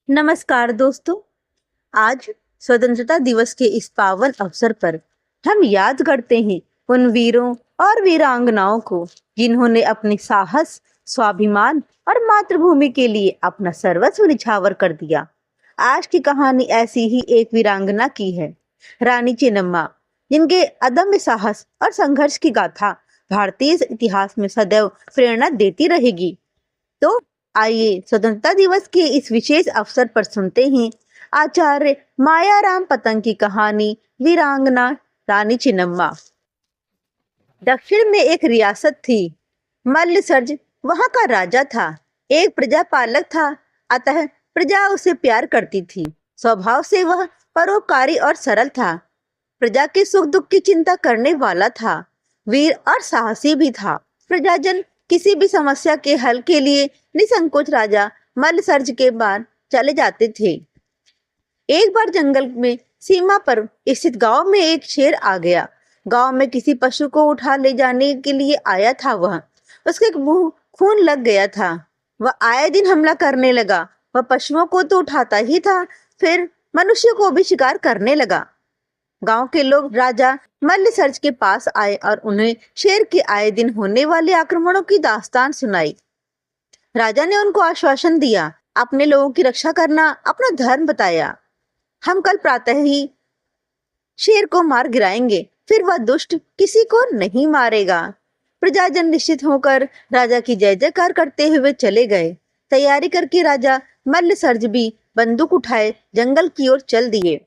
नमस्कार दोस्तों। आज स्वतंत्रता दिवस के इस पावन अवसर पर हम याद करते हैं उन वीरों और वीरांगनाओं को जिन्होंने अपने साहस, स्वाभिमान और मातृभूमि के लिए अपना सर्वस्व निछावर कर दिया। आज की कहानी ऐसी ही एक वीरांगना की है, रानी चेन्नम्मा, जिनके अदम्य साहस और संघर्ष की गाथा भारतीय इतिहास में सदैव प्रेरणा देती रहेगी। तो आइए स्वतंत्रता दिवस के इस विशेष अवसर पर सुनते हैं आचार्य मायाराम पतंग की कहानी वीरांगना रानी चेन्नम्मा। दक्षिण में एक रियासत थी, मल्लसर्ज वहां का राजा था। एक प्रजापालक था, अतः प्रजा उसे प्यार करती थी। स्वभाव से वह परोपकारी और सरल था। प्रजा के सुख दुख की चिंता करने वाला था। वीर और साहसी भी था। प्रजाजन किसी भी समस्या के हल के लिए निसंकोच राजा मल्लसर्ज के पास चले जाते थे। एक बार जंगल में सीमा पर स्थित गांव में एक शेर आ गया। गांव में किसी पशु को उठा ले जाने के लिए आया था। वह उसके मुंह खून लग गया था। वह आए दिन हमला करने लगा। वह पशुओं को तो उठाता ही था, फिर मनुष्य को भी शिकार करने लगा। गांव के लोग राजा मल्लसर्ज के पास आए और उन्हें शेर के आए दिन होने वाले आक्रमणों की दास्तान सुनाई। राजा ने उनको आश्वासन दिया, अपने लोगों की रक्षा करना अपना धर्म बताया। हम कल प्रातः ही शेर को मार गिराएंगे, फिर वह दुष्ट किसी को नहीं मारेगा। प्रजाजन निश्चित होकर राजा की जय जयकार करते हुए चले गए। तैयारी करके राजा मल्लसर्ज भी बंदूक उठाए जंगल की ओर चल दिए।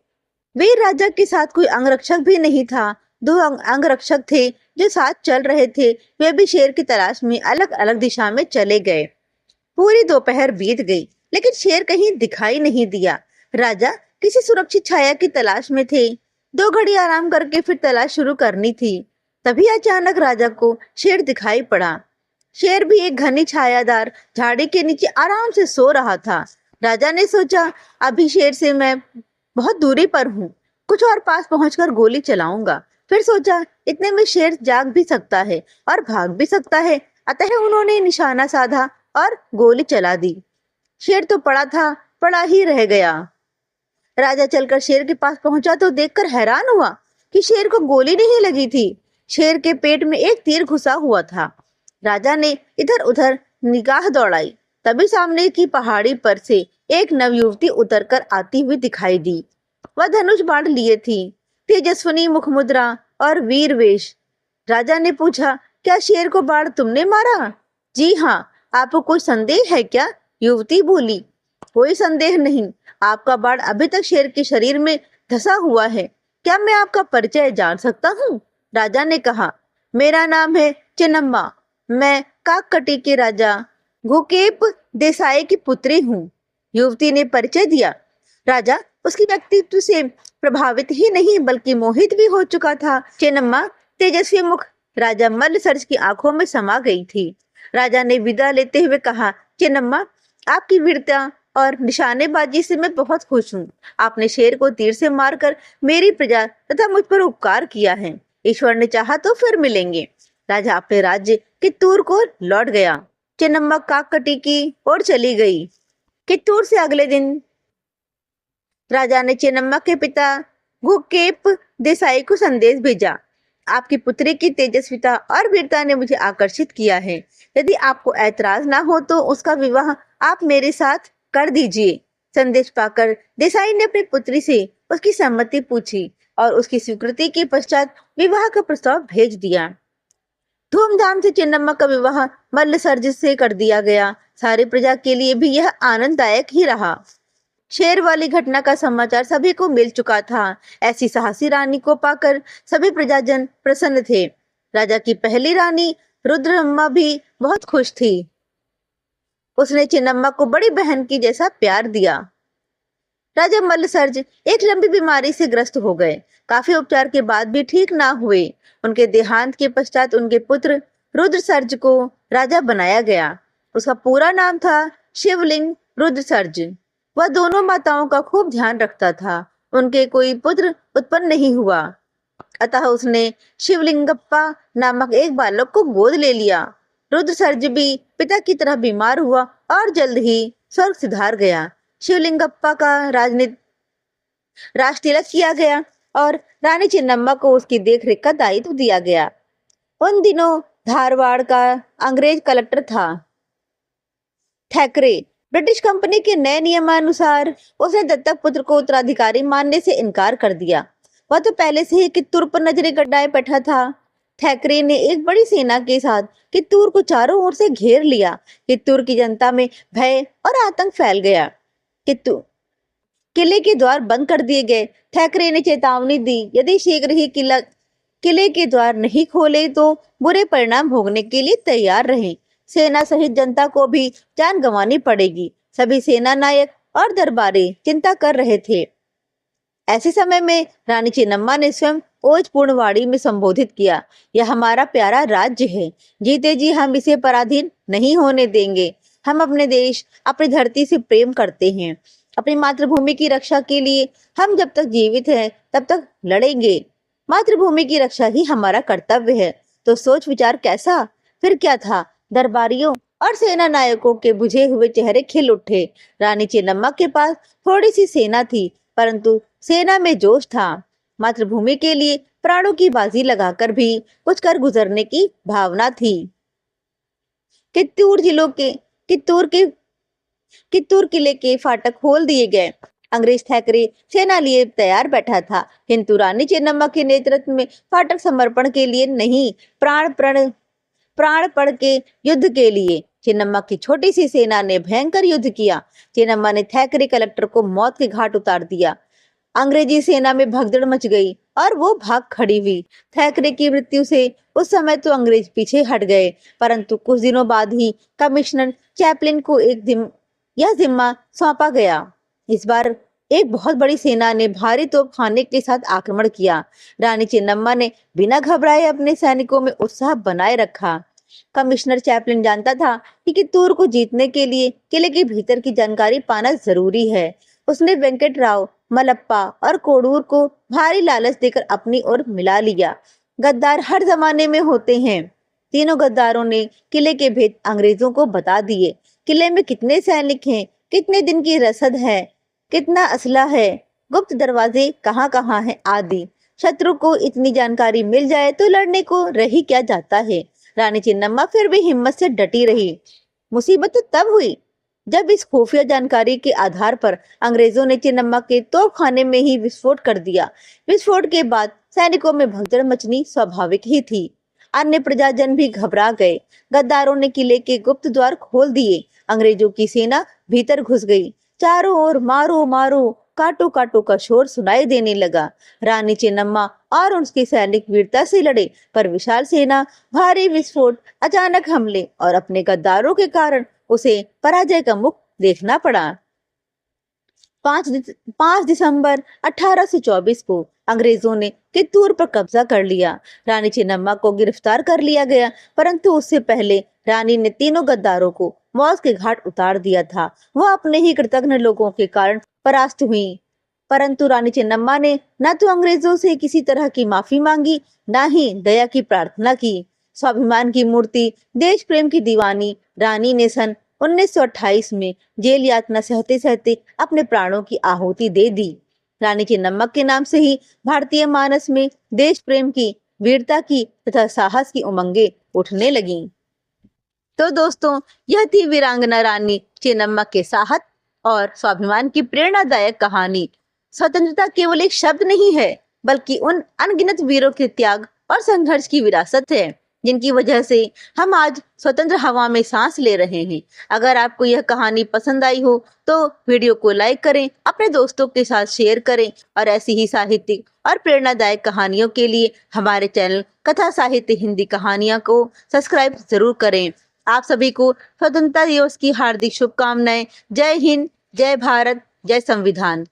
वीर राजा के साथ कोई अंगरक्षक भी नहीं था। दो अंगरक्षक थे जो साथ चल रहे थे। वे भी शेर की तलाश में अलग अलग दिशा में चले गए। पूरी दोपहर बीत गई, लेकिन शेर कहीं दिखाई नहीं दिया। राजा किसी सुरक्षित छाया की तलाश में थे। 2 घड़ी आराम करके फिर तलाश शुरू करनी थी। तभी अचानक राजा को शेर दिखाई पड़ा। शेर भी एक घनी छायादार झाड़ी के नीचे आराम से सो रहा था। राजा ने सोचा, अभी शेर से मैं बहुत दूरी पर हूँ, कुछ और पास पहुंचकर गोली चलाऊंगा। फिर सोचा, इतने में शेर जाग भी सकता है और भाग भी सकता है। अतः उन्होंने निशाना साधा और गोली चला दी। शेर तो पड़ा था, पड़ा ही रह गया। राजा चलकर शेर के पास पहुंचा तो देखकर हैरान हुआ कि शेर को गोली नहीं लगी थी। शेर के पेट में एक तीर घुसा हुआ था। राजा ने इधर उधर निगाह दौड़ाई, तभी सामने की पहाड़ी पर से एक नवयुवती उतरकर आती हुई दिखाई दी। वह धनुष बाण लिए थी, तेजस्विनी मुखमुद्रा और वीर वेश। राजा ने पूछा, क्या शेर को बाण तुमने मारा? जी हाँ। आपको कोई संदेह है क्या? युवती बोली। कोई संदेह नहीं, आपका बाण अभी तक शेर के शरीर में धंसा हुआ है। क्या मैं आपका परिचय जान सकता हूँ? राजा ने कहा, मेरा नाम है चेन्नम्मा। मैं काककटी के राजा घुकेप देसाई की पुत्री हूँ। युवती ने परिचय दिया। राजा उसकी व्यक्तित्व से प्रभावित ही नहीं बल्कि मोहित भी हो चुका था। चेन्नम्मा तेजस्वी मुख राजा मल्लसर्ज की आंखों में समा गई थी। राजा ने विदा लेते हुए कहा, चेन्नम्मा, आपकी वीरता और निशानेबाजी से मैं बहुत खुश हूँ। आपने शेर को तीर से मारकर मेरी प्रजा तथा मुझ पर उपकार किया है। ईश्वर ने चाहा तो फिर मिलेंगे। राजा अपने राज्य कित्तूर को लौट गया। चेन्नम्मा काककटी की ओर चली गई। कित्तूर से अगले दिन राजा ने चेन्नम्मा के पिता घुकेप देसाई को संदेश भेजा, आपकी पुत्री की तेजस्विता और वीरता ने मुझे आकर्षित किया है। यदि आपको ऐतराज ना हो तो उसका विवाह आप मेरे साथ कर दीजिए। संदेश पाकर देसाई ने अपनी पुत्री से उसकी सम्मति पूछी और उसकी स्वीकृति के पश्चात विवाह का प्रस्ताव भेज दिया। धूमधाम से चेन्नम्मा का विवाह मल्लसर्ज से कर दिया गया। सारी प्रजा के लिए भी यह आनंददायक ही रहा। शेर वाली घटना का समाचार सभी को मिल चुका था। ऐसी साहसी रानी को पाकर सभी प्रजाजन प्रसन्न थे। राजा की पहली रानी रुद्रम्मा भी बहुत खुश थी। उसने चेन्नम्मा को बड़ी बहन की जैसा प्यार दिया। राजा मल्लसर्ज एक लंबी बीमारी से ग्रस्त हो गए। काफी उपचार के बाद भी ठीक ना हुए। उनके देहांत के पश्चात उनके पुत्र रुद्रसर्ज को राजा बनाया गया। उसका पूरा नाम था शिवलिंग रुद्रसर्ज। वह दोनों माताओं का खूब ध्यान रखता था। उनके कोई पुत्र उत्पन्न नहीं हुआ, अतः उसने शिवलिंगप्पा नामक एक बालक को गोद ले लिया। रुद्रसर्ज भी पिता की तरह बीमार हुआ और जल्द ही स्वर्ग सिधार गया। शिवलिंगप्पा का राज तिलक किया गया और रानी चेन्नम्मा को उसकी देखरेख का दायित्व दिया गया। उन दिनों धारवाड़ का अंग्रेज कलेक्टर था थैकरे। ब्रिटिश कंपनी के नए नियमानुसार उसने दत्तक पुत्र को उत्तराधिकारी मानने से इनकार कर दिया। वह तो पहले से ही कित्तूर पर नजरें गड़ाए बैठा था। थैकरे ने एक बड़ी सेना के साथ कित्तूर को चारों ओर से घेर लिया। कित्तूर की जनता में भय और आतंक फैल गया। किले के द्वार बंद कर दिए गए। थैकरे ने चेतावनी दी, यदि शीघ्र ही किले के द्वार नहीं खोले तो बुरे परिणाम भोगने के लिए तैयार रहें। सेना सहित जनता को भी जान गंवानी पड़ेगी। सभी सेना नायक और दरबारी चिंता कर रहे थे। ऐसे समय में रानी चेन्नम्मा ने स्वयं ओजपूर्ण वाणी में संबोधित किया, यह हमारा प्यारा राज्य है, जीते जी हम इसे पराधीन नहीं होने देंगे। हम अपने देश, अपनी धरती से प्रेम करते हैं। अपनी मातृभूमि की रक्षा के लिए हम जब तक जीवित हैं तब तक लड़ेंगे। मातृभूमि की रक्षा ही हमारा कर्तव्य है। तो सोच विचार कैसा? फिर क्या था? दरबारियों और सेना नायकों के बुझे हुए चेहरे खिल उठे। रानी चेन्नम्मा के पास थोड़ी सी सेना थी, परंतु सेना में जोश था। मातृभूमि के लिए प्राणों की बाजी लगाकर भी कुछ कर गुजरने की भावना थी। कित्तूर किले के फाटक खोल दिए गए। अंग्रेज थैकरे सेना लिए तैयार बैठा था, किंतु रानी चेन्नम्मा के नेतृत्व में फाटक समर्पण के लिए नहीं, प्राण पड़ के युद्ध के लिए। चेन्नम्मा की छोटी सी सेना ने भयंकर युद्ध किया। चेन्नम्मा ने थैकरे कलेक्टर को मौत के घाट उतार दिया। अंग्रेजी सेना में भगदड़ मच गई और वो भाग खड़ी हुई। थैकरे की मृत्यु से उस समय तो अंग्रेज पीछे हट गए, परंतु कुछ दिनों बाद ही कमिश्नर चैपलिन को यह जिम्मा सौंपा गया। इस बार एक बहुत बड़ी सेना ने भारी तोपखाने के साथ आक्रमण किया। रानी चेन्नम्मा ने बिना घबराए अपने सैनिकों में उत्साह बनाए रखा। कमिश्नर चैपलिन जानता था कि कित्तूर को जीतने के लिए किले के भीतर की जानकारी पाना जरूरी है। उसने वेंकटराव, मलप्पा और कोडूर को भारी लालच देकर अपनी ओर मिला लिया। गद्दार हर जमाने में होते हैं। तीनों गद्दारों ने किले के भेद अंग्रेजों को बता दिए। किले में कितने सैनिक हैं, कितने दिन की रसद है, कितना असला है, गुप्त दरवाजे कहाँ कहाँ हैं आदि। शत्रु को इतनी जानकारी मिल जाए तो लड़ने को रही क्या जाता है। रानी चेन्नम्मा फिर भी हिम्मत से डटी रही। मुसीबत तो तब हुई जब इस खुफिया जानकारी के आधार पर अंग्रेजों ने चेन्नम्मा के तोपखाने में ही विस्फोट कर दिया। विस्फोट के बाद सैनिकों में भगदड़ मचनी स्वाभाविक ही थी। अन्य प्रजाजन भी घबरा गए। गद्दारों ने किले के गुप्त द्वार खोल दिए। अंग्रेजों की सेना भीतर घुस गई। चारों ओर मारो मारो, काटो काटो का शोर सुनाई देने लगा। रानी चेन्नम्मा और उसके सैनिक वीरता से लड़े, पर विशाल सेना, भारी विस्फोट, अचानक हमले और अपने गद्दारों के कारण उसे पराजय का मुख देखना पड़ा। 5 दिसंबर 1824 को अंग्रेजों ने कित्तूर पर कब्जा कर लिया। रानी चेन्नम्मा को गिरफ्तार कर लिया गया, परंतु उससे पहले रानी ने तीनों गद्दारों को मौत के घाट उतार दिया था। वह अपने ही कृतघ्न लोगों के कारण परास्त हुई, परंतु रानी चेन्नम्मा ने न तो अंग्रेजों से किसी तरह की माफी मांगी, न ही दया की प्रार्थना की। स्वाभिमान की मूर्ति, देश प्रेम की दीवानी रानी ने सन 1928 में जेल यातना सहते सहते अपने प्राणों की आहुति दे दी। रानी चेन्नम्मा के नाम से ही भारतीय मानस में देश प्रेम की, वीरता की तथा साहस की उमंगें उठने लगीं। तो दोस्तों, यह थी वीरांगना रानी चेन्नम्मा के साहस और स्वाभिमान की प्रेरणादायक कहानी। स्वतंत्रता केवल एक शब्द नहीं है, बल्कि उन अनगिनत वीरों के त्याग और संघर्ष की विरासत है, जिनकी वजह से हम आज स्वतंत्र हवा में सांस ले रहे हैं। अगर आपको यह कहानी पसंद आई हो तो वीडियो को लाइक करें, अपने दोस्तों के साथ शेयर करें और ऐसी ही साहित्यिक और प्रेरणादायक कहानियों के लिए हमारे चैनल कथा साहित्य हिंदी कहानियां को सब्सक्राइब जरूर करें। आप सभी को स्वतंत्रता दिवस की हार्दिक शुभकामनाएं। जय हिंद, जय भारत, जय संविधान।